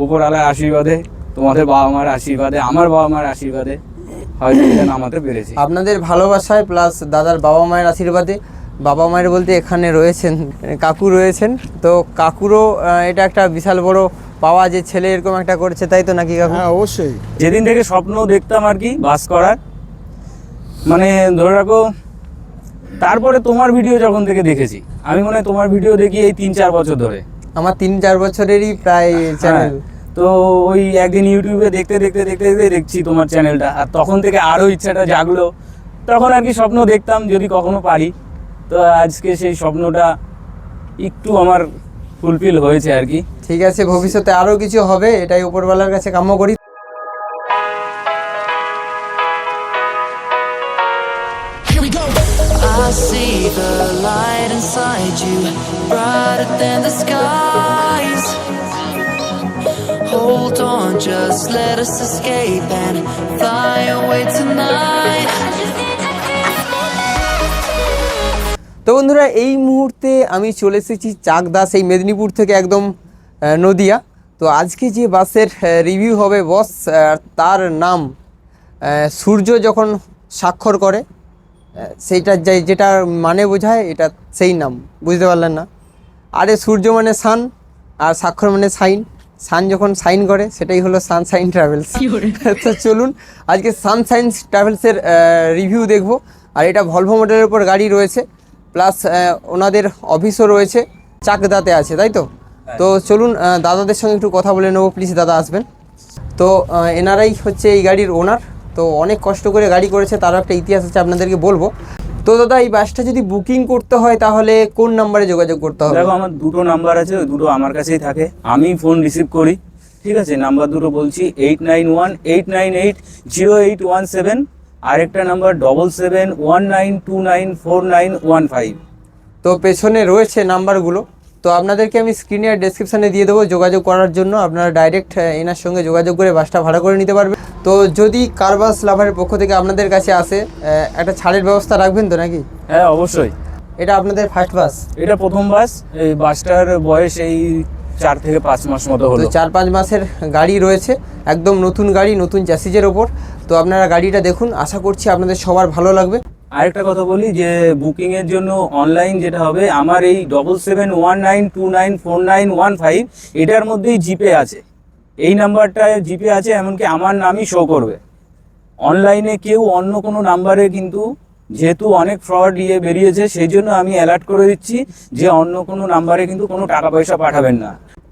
উপরওয়ালার আশীর্বাদে, তোমাদের বাবা মার আশীর্বাদে, আমার বাবা মার আশীর্বাদে হয়তো এটা নামাতে পেরেছি। আপনাদের ভালোবাসায় প্লাস দাদার বাবা মায়ের আশীর্বাদে, বাবা মায়ের বলতে এখানে রয়েছেন কাকু রয়েছেন, তো কাকুরও এটা একটা বিশাল বড় পাওয়া যে ছেলে এরকম একটা করেছে, তাই তো নাকি কাকু? হ্যাঁ অবশ্যই। যেদিন থেকে স্বপ্ন দেখতাম আর কি বাস করার, মানে ধরে রাখো তারপরে তোমার ভিডিও যখন থেকে দেখেছি, আমি মনে হয় তোমার ভিডিও দেখি এই 3-4 বছর ধরে। আমার 3-4 বছরেরই প্রায় চ্যানেল। তো ওই একদিন ইউটিউবে দেখতে দেখতে দেখতে দেখতে দেখছি তোমার চ্যানেলটা, আর তখন থেকে আরও ইচ্ছাটা জাগলো। তখন আর কি স্বপ্ন দেখতাম যদি কখনো পারি, তো আজকে সেই স্বপ্নটা একটু আমার ফুলফিল হয়েছে আর কি। ঠিক আছে, ভবিষ্যতে আরও কিছু হবে, এটাই উপরওয়ালার কাছে কাম্য করি। I see the light inside you, brighter than the skies. Hold on, just let us escape and fly away tonight. তো বন্ধুরা, এই মুহূর্তে আমি চলে এসেছি চাকদা, সেই মেদিনীপুর থেকে একদম নদিয়া। তো আজকে যে বাসের রিভিউ হবে বস, তার নাম সূর্য যখন স্বাক্ষর করে সেইটা যেটা মানে বোঝায়, এটা সেই নাম, বুঝতে পারলেন না? আরে সূর্য মানে সান, আর স্বাক্ষর মানে সাইন। সান যখন সাইন করে সেটাই হলো সানশাইন ট্রাভেলস। তো চলুন আজকে সানশাইন ট্রাভেলসের রিভিউ দেখব। আর এটা ভলভো মডেলের উপর গাড়ি রয়েছে, প্লাস ওনাদের অফিসও রয়েছে, চাকদাতে আছে, তাই তো? তো চলুন দাদাদের সঙ্গে একটু কথা বলে নেবো, প্লিজ দাদা আসবেন। তো এনারাই হচ্ছে এই গাড়ির ওনার, তো অনেক কষ্ট করে গাড়ি করেছে, তারও একটা ইতিহাস আছে, আপনাদেরকে বলবো। তো দাদা, এই বাসটা যদি বুকিং করতে হয় তাহলে কোন নাম্বারে যোগাযোগ করতে হবে? দেখো, আমার দুটো নাম্বার আছে, ওই দুটো আমার কাছেই থাকে, আমি ফোন রিসিভ করি। ঠিক আছে, নাম্বার দুটো বলছি 8918990817, আরেকটা নাম্বার 7719294915। তো পেছনে রয়েছে নাম্বারগুলো, তো আপনাদেরকে আমি স্ক্রিনে আর ডেসক্রিপশানে দিয়ে দেবো যোগাযোগ করার জন্য। আপনারা ডাইরেক্ট এনার সঙ্গে যোগাযোগ করে বাসটা ভাড়া করে নিতে পারবেন। তো যদি কারবাস লাভারের পক্ষ থেকে আপনাদের কাছে আসে, একটা ছাড়ের ব্যবস্থা রাখবেন তো নাকি? হ্যাঁ অবশ্যই। এটা আপনাদের ফার্স্ট বাস? এটা প্রথম বাস। এই বাসটার বয়স এই 4 থেকে 5 মাস মতো হলো। তো 4-5 মাসের গাড়ি রয়েছে, একদম নতুন গাড়ি, নতুন চ্যাসিজের ওপর। তো আপনারা গাড়িটা দেখুন, আশা করছি আপনাদের সবার ভালো লাগবে। আরেকটা কথা বলি যে বুকিংয়ের জন্য অনলাইন যেটা হবে, আমার এই 7719294915 এটার মধ্যেই জিপে আছে, এই নাম্বারটায় জিপে আছে, এমনকি আমার নামই শো করবে। অনলাইনে কেউ অন্য কোনো নাম্বারে কিন্তু, যেহেতু অনেক ফ্রড বেরিয়েছে, সেই জন্য আমি অ্যালার্ট করে দিচ্ছি যে অন্য কোনো নাম্বারে কিন্তু কোনো টাকা পয়সা পাঠাবেন না।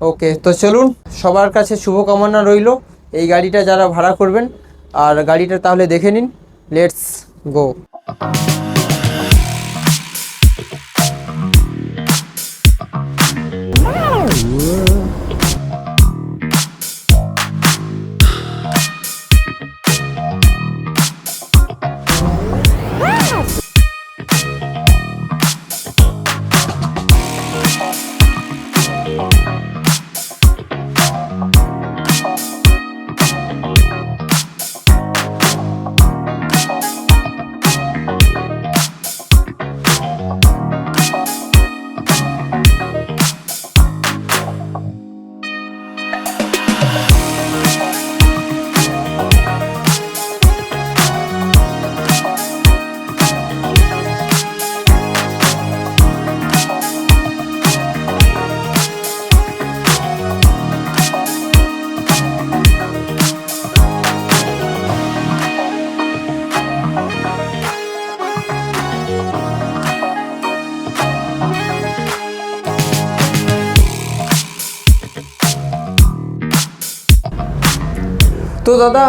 ওকে, তো চলুন, সবার কাছে শুভকামনা রইল এই গাড়িটা যারা ভাড়া করবেন। আর গাড়িটা তাহলে দেখে নিন, লেটস গো। তো দাদা,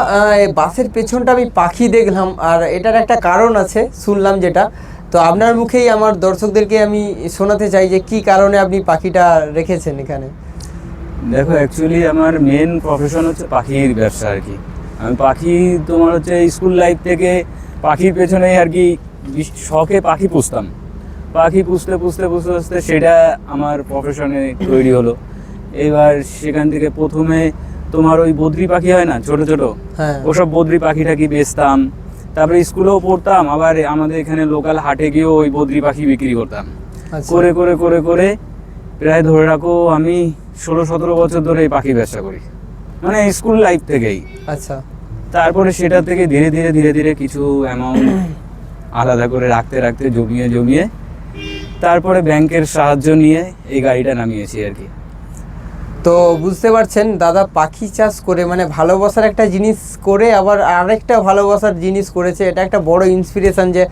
বাসের পেছনটা আমি পাখি দেখলাম, আর এটার একটা কারণ আছে শুনলাম যেটা, তো আপনার মুখেই আমার দর্শকদেরকে আমি শোনাতে চাই যে কি কারণে আপনি পাখিটা রেখেছেন এখানে। দেখো, অ্যাকচুয়ালি আমার মেন প্রফেশন হচ্ছে পাখির ব্যবসা আর কি। আমি পাখি তোমার হচ্ছে স্কুল লাইফ থেকে পাখির পেছনে আর কি শখে পাখি পুষতাম। পাখি পুষতে পুষতে পুষতে পুষতে সেটা আমার প্রফেশনে তৈরি হলো। এবার সেখান থেকে প্রথমে তোমার ওই বদ্রি পাখি হয় না, ছোট ছোট, হ্যাঁ, ওসব বদ্রি পাখি টাকি বেচতাম। তারপরে স্কুলেও পড়তাম, আবার আমাদের এখানে লোকাল হাটে গিয়েও ওই বদ্রি পাখি বিক্রি করতাম। আচ্ছা। করে করে করে করে প্রায় ধরে রাখো আমি 16-17 বছর ধরে এই পাখি ব্যবসা করি। মানে স্কুল লাইফ থেকেই। আচ্ছা। তারপরে সেটা থেকে ধীরে ধীরে ধীরে ধীরে কিছু অ্যামাউন্ট আলাদা করে রাখতে রাখতে জমিয়ে জমিয়ে তারপরে ব্যাংকের সাহায্য নিয়ে এই গাড়িটা নামিয়েছি আর কি। তো বুঝতে পারছেন দাদা পাখি চাষ করে মানে ভালোবাসার একটা জিনিস করে আবার আরেকটা ভালোবাসার জিনিস করেছে। এটা একটা বড় ইন্সপিরেশন যে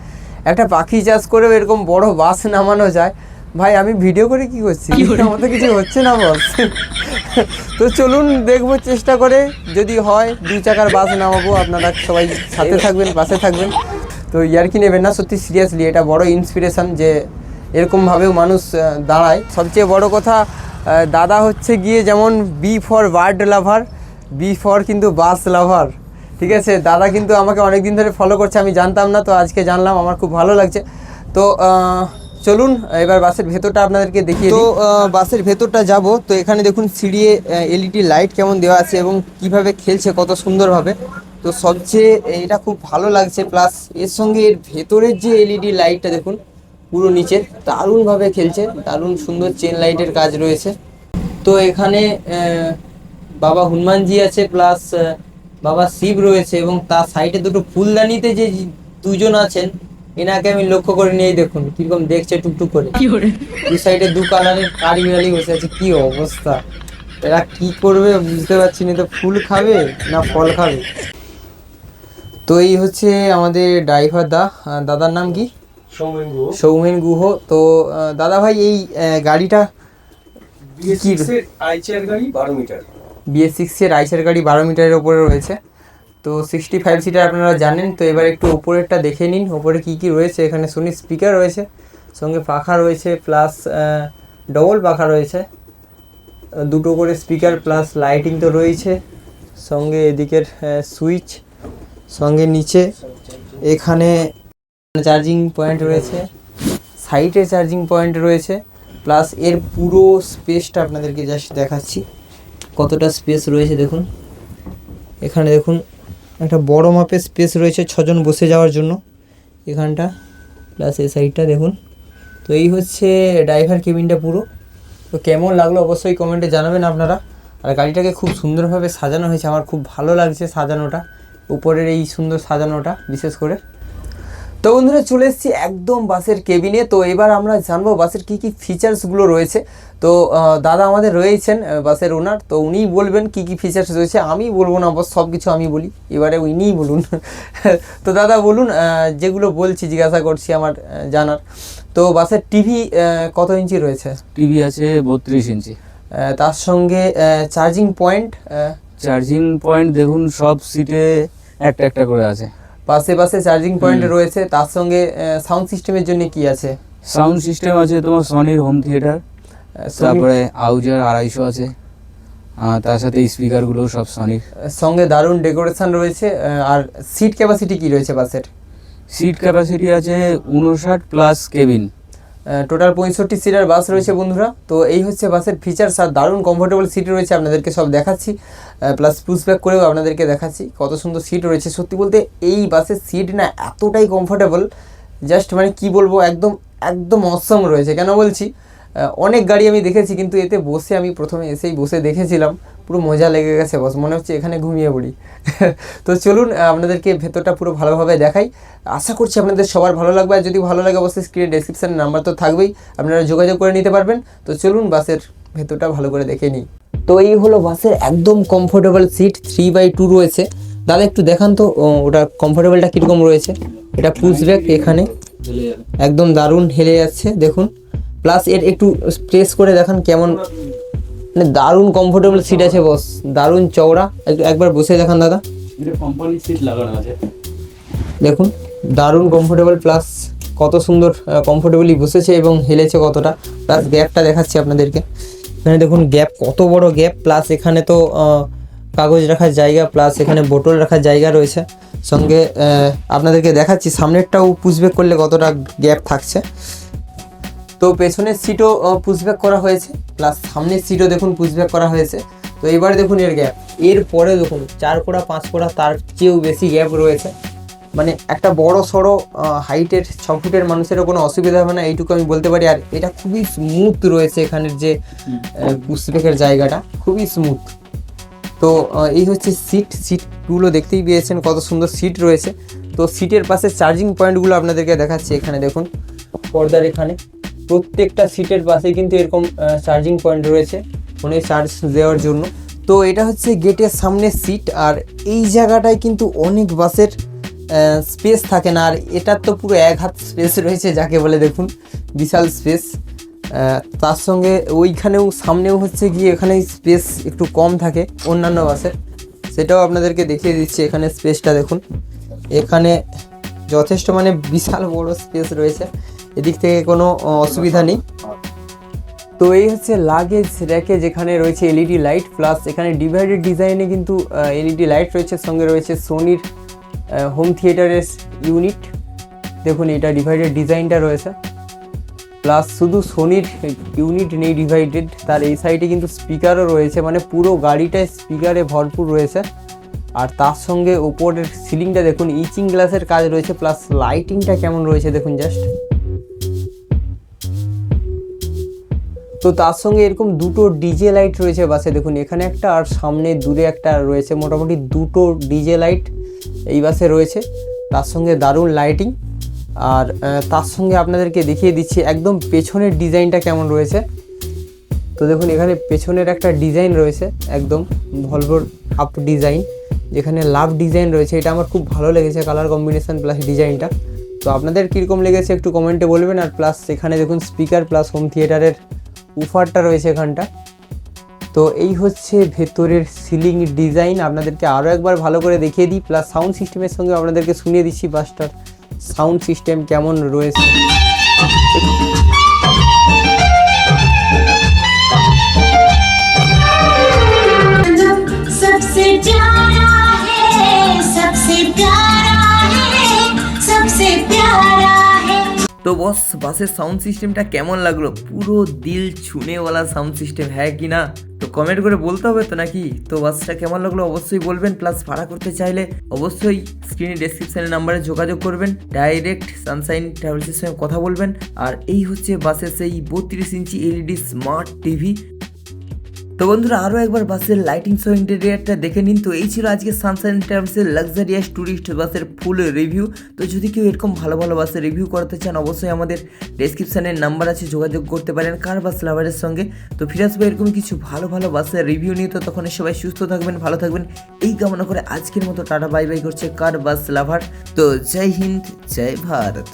একটা পাখি চাষ করেও এরকম বড় বাস নামানো যায়। ভাই আমি ভিডিও করে কি করছি, আমার তো কিছু হচ্ছে না বস। তো চলুন দেখবো, চেষ্টা করে যদি হয় 2 চাকার বাস নামাবো। আপনারা সবাই সাথে থাকবেন, পাশে থাকবেন। তো ইয়ার্কি নেবেন না, সত্যি সিরিয়াসলি এটা বড় ইন্সপিরেশন যে এরকমভাবেও মানুষ দাঁড়ায়। সবচেয়ে বড় কথা দাদা হচ্ছে গিয়ে যেমন B for bird lover, B for কিন্তু বাস লাভার। ঠিক আছে, দাদা কিন্তু আমাকে অনেক দিন ধরে ফলো করছে, আমি জানতাম না, তো আজকে জানলাম, আমার খুব ভালো লাগছে। তো চলুন এবার বাসের ভেতরটা আপনাদেরকে দেখিয়ে দিই। তো বাসের ভেতরটা যাব। তো এখানে দেখুন সিঁড়িয়ে এলইডি লাইট কেমন দেওয়া আছে এবং কিভাবে খেলছে কত সুন্দরভাবে। তো সবচেয়ে এটা খুব ভালো লাগছে, প্লাস এর সঙ্গে এর ভেতরের যে এলইডি লাইটটা দেখুন পুরো নিচে দারুণভাবে খেলছে, দারুণ সুন্দর চেন লাইটের কাজ রয়েছে। তো এখানে বাবা হনুমানজি আছে, প্লাস বাবা শিব রয়েছে এবং তার সাইডে দুটো ফুলদানিতে যে দুজন আছেন এনাকে আমি লক্ষ্য করে নিয়ে দেখুন কিরকম দেখছে টুকটুক করে। দু সাইডে 2 কালারের কারি বিড়ালি বসে আছে, কি অবস্থা, এরা কি করবে বুঝতে পারছি না। তো ফুল খাবে না ফল খাবে। তো এই হচ্ছে আমাদের ড্রাইভার দাদার নাম কি? সৌমেন গুহ। তো দাদা ভাই এই গাড়িটা BS6 এর আইচার গাড়ি 12 মিটারের উপরে রয়েছে। তো 65 সিটার আপনারা জানেন। তো এবার একটু উপরেরটা দেখে নিন, উপরে কি কি রয়েছে। এখানে সোনি স্পিকার রয়েছে, সঙ্গে পাখা রয়েছে, প্লাস ডবল পাখা রয়েছে, 2টো করে স্পিকার, প্লাস লাইটিং তো রয়েছে, সঙ্গে এদিকের সুইচ, সঙ্গে নিচে এখানে চার্জিং পয়েন্ট রয়েছে, সাইডে চার্জিং পয়েন্ট রয়েছে, প্লাস এর পুরো স্পেসটা আপনাদেরকে জাস্ট দেখাচ্ছি কতটা স্পেস রয়েছে। দেখুন এখানে দেখুন একটা বড় মাপের স্পেস রয়েছে 6 জন বসে যাওয়ার জন্য এখানটা, প্লাস এই সাইডটা দেখুন। তো এই হচ্ছে ড্রাইভার কেবিনটা পুরো। তো কেমন লাগলো অবশ্যই কমেন্টে জানাবেন আপনারা। আর গাড়িটাকে খুব সুন্দরভাবে সাজানো হয়েছে, আমার খুব ভালো লাগছে সাজানোটা, উপরের এই সুন্দর সাজানোটা বিশেষ করে। তো বন্ধুরা চলে এসেছি একদম বাসের কেবিনে। তো এবার আমরা জানবো বাসের কী কী ফিচার্সগুলো রয়েছে। তো দাদা আমাদের রয়েছেন বাসের ওনার, তো উনিই বলবেন কী কী ফিচার্স রয়েছে, আমি বলবো না বস, সব কিছু আমি বলি, এবারে উনিই বলুন। তো দাদা বলুন, যেগুলো বলছি জিজ্ঞাসা করছি আমার জানার। তো বাসের টিভি কত ইঞ্চি রয়েছে? টিভি আছে 32 ইঞ্চি। তার সঙ্গে চার্জিং পয়েন্ট দেখুন সব সিটে একটা একটা করে আছে, পাশে পাশে চার্জিং পয়েন্ট রয়েছে। তার সঙ্গে সাউন্ড সিস্টেমের জন্য কি আছে? সাউন্ড সিস্টেম আছে তোমার সনির হোম থিয়েটার, তারপরে আউজার 250 আছে, তার সাথে স্পিকারগুলো সব সনির। সঙ্গে দারুণ ডেকোরেশন রয়েছে। আর সিট ক্যাপাসিটি কি রয়েছে বাসের? সিট ক্যাপাসিটি আছে 59 প্লাস কেবিন। টোটাল 65 সিটার বাস রয়েছে বন্ধুরা। তো এই হচ্ছে বাসের ফিচার্স। আর দারুণ কমফোর্টেবল সিট রয়েছে, আপনাদেরকে সব দেখাচ্ছি, প্লাস পুশব্যাক করেও আপনাদেরকে দেখাচ্ছি কত সুন্দর সিট রয়েছে। সত্যি বলতে এই বাসের সিট না এতটাই কমফোর্টেবল, জাস্ট মানে কি বলবো, একদম একদম অসম রয়েছে। কেন বলছি, অনেক গাড়ি আমি দেখেছি কিন্তু এতে বসে আমি প্রথমে এসেই বসে দেখেছিলাম, পুরো মজা লেগে গেছে বস, মনে হচ্ছে এখানে ঘুমিয়ে পড়ি। তো চলুন আপনাদেরকে ভেতরটা পুরো ভালোভাবে দেখাই, আশা করছি আপনাদের সবার ভালো লাগবে। আর যদি ভালো লাগে অবশ্যই স্ক্রিনে ডেসক্রিপশানে নাম্বার তো থাকবেই, আপনারা যোগাযোগ করে নিতে পারবেন। তো চলুন বাসের ভেতরটা ভালো করে দেখে নিই। তো এই হলো বাসের একদম কমফোর্টেবল সিট, 3/2 রয়েছে। দাদা একটু দেখান তো ওটা কমফোর্টেবলটা কীরকম রয়েছে। এটা পুশব্যাক, এখানে একদম দারুণ হেলে যাচ্ছে দেখুন, প্লাস এর একটু প্রেস করে দেখান কেমন, মানে দারুণ কমফোর্টেবল সিট আছে বস, দারুণ চওড়া। একবার বসে দেখান দাদা, কোম্পানি সিট লাগানো আছে দেখুন, দারুণ কমফোর্টেবল, প্লাস কত সুন্দর কমফোর্টেবলি বসেছে এবং হেলেছে কতটা। প্লাস গ্যাপটা দেখাচ্ছি আপনাদেরকে, এখানে দেখুন গ্যাপ, কত বড় গ্যাপ, প্লাস এখানে তো কাগজ রাখার জায়গা, প্লাস এখানে বোতল রাখার জায়গা রয়েছে। সঙ্গে আপনাদেরকে দেখাচ্ছি সামনেরটাও পুশব্যাক করলে কতটা গ্যাপ থাকছে। তো পেছনের সিটও পুশব্যাক করা হয়েছে, প্লাস সামনের সিটও দেখুন পুশব্যাক করা হয়েছে। তো এবারে দেখুন এর গ্যাপ, এরপরে দেখুন 4 কোড়া 5 কোড়া তার চেয়েও বেশি গ্যাপ রয়েছে। মানে একটা বড় সড়ো হাইটের 6 ফুটের মানুষেরও কোনো অসুবিধা হবে না, এইটুকু আমি বলতে পারি। আর এটা খুবই স্মুথ রয়েছে, এখানের যে পুশব্যাকের জায়গাটা খুবই স্মুথ। তো এই হচ্ছে সিটগুলো দেখতেই পেয়েছেন কত সুন্দর সিট রয়েছে। তো সিটের পাশে চার্জিং পয়েন্টগুলো আপনাদেরকে দেখাচ্ছি। এখানে দেখুন পর্দার এখানে প্রত্যেকটা সিটের পাশে কিন্তু এরকম চার্জিং পয়েন্ট রয়েছে ফোনে চার্জ দেওয়ার জন্য। তো এটা হচ্ছে গেটের সামনে সিট, আর এই জায়গাটায় কিন্তু অনেক বাসের স্পেস থাকে না, আর এটার তো পুরো এক হাত স্পেস রয়েছে যাকে বলে, দেখুন বিশাল স্পেস। তার সঙ্গে ওইখানেও সামনেও হচ্ছে গিয়ে এখানে স্পেস একটু কম থাকে অন্যান্য বাসের, সেটাও আপনাদেরকে দেখিয়ে দিচ্ছি। এখানে স্পেসটা দেখুন, এখানে যথেষ্ট মানে বিশাল বড় স্পেস রয়েছে, এদিক থেকে কোনো অসুবিধা নেই। তো এই হচ্ছে লাগেজ র্যাকে, যেখানে রয়েছে এলইডি লাইট, প্লাস এখানে ডিভাইডেড ডিজাইনে কিন্তু এলইডি লাইট রয়েছে, সঙ্গে রয়েছে সোনির হোম থিয়েটারের ইউনিট। দেখুন এটা ডিভাইডেড ডিজাইনটা রয়েছে, প্লাস শুধু সোনির ইউনিট নেই ডিভাইডেড, তার এই সাইডে কিন্তু স্পিকারও রয়েছে, মানে পুরো গাড়িটায় স্পিকারে ভরপুর রয়েছে। আর তার সঙ্গে ওপরের সিলিংটা দেখুন ইচিং গ্লাসের কাজ রয়েছে, প্লাস লাইটিংটা কেমন রয়েছে দেখুন জাস্ট। তো তার সঙ্গে এরকম দুটো ডিজে লাইট রয়েছে বাসে, দেখুন এখানে একটা আর সামনে দূরে একটা রয়েছে, মোটামুটি দুটো ডিজে লাইট এই বাসে রয়েছে, তার সঙ্গে দারুণ লাইটিং। আর তার সঙ্গে আপনাদেরকে দেখিয়ে দিচ্ছি একদম পেছনের ডিজাইনটা কেমন রয়েছে। তো দেখুন এখানে পেছনের একটা ডিজাইন রয়েছে একদম ভলভোর আপ ডিজাইন, যেখানে লাভ ডিজাইন রয়েছে, এটা আমার খুব ভালো লেগেছে কালার কম্বিনেশন প্লাস ডিজাইনটা। তো আপনাদের কীরকম লেগেছে একটু কমেন্টে বলবেন। আর প্লাস এখানে দেখুন স্পিকার প্লাস হোম থিয়েটারের উফারটা রয়েছে এখানটা। তো এই হচ্ছে ভেতরের সিলিং ডিজাইন, আপনাদেরকে আরও একবার ভালো করে দেখিয়ে দিই, প্লাস সাউন্ড সিস্টেমের সঙ্গে আপনাদেরকে শুনিয়ে দিচ্ছি বাসটার সাউন্ড সিস্টেম কেমন রয়েছে। सबसे प्यारा है, सबसे प्यारा है, सबसे प्यारा है। তো বস বাসের সাউন্ড সিস্টেমটা কেমন লাগলো? পুরো দিল ছুঁনেওয়ালা সাউন্ড সিস্টেম, হ্যাঁ কি না? তো কমেন্ট করে বলতে হবে তো নাকি? তো বাসটা কেমন লাগলো অবশ্যই বলবেন, প্লাস ভাড়া করতে চাইলে অবশ্যই স্ক্রিনে ডেসক্রিপশনের নাম্বারে যোগাযোগ করবেন, ডাইরেক্ট সানশাইন ট্রাভেলসের সঙ্গে কথা বলবেন। আর এই হচ্ছে বাসের সেই 32 ইঞ্চি এলইডি স্মার্ট টিভি। তো বন্ধুরা আরও একবার বাসের লাইটিং সহ ইন্টেরিয়ারটা দেখে নিন। তো এই ছিল আজকে সানশাইন ট্রাভেলসের লাক্সারিয়াস ট্যুরিস্ট বাসের ফুল রিভিউ। তো যদি কেউ এরকম ভালো ভালো বাসের রিভিউ করতে চান অবশ্যই আমাদের ডেসক্রিপশানের নাম্বার আছে, যোগাযোগ করতে পারেন কার বাস লাভারের সঙ্গে। তো ফিরে আসবো এরকম কিছু ভালো ভালো বাসের রিভিউ নিয়ে। তো তখন সবাই সুস্থ থাকবেন, ভালো থাকবেন, এই কামনা করে আজকের মতো টাটা বাই বাই করছে কার বাস লাভার। তো জয় হিন্দ, জয় ভারত।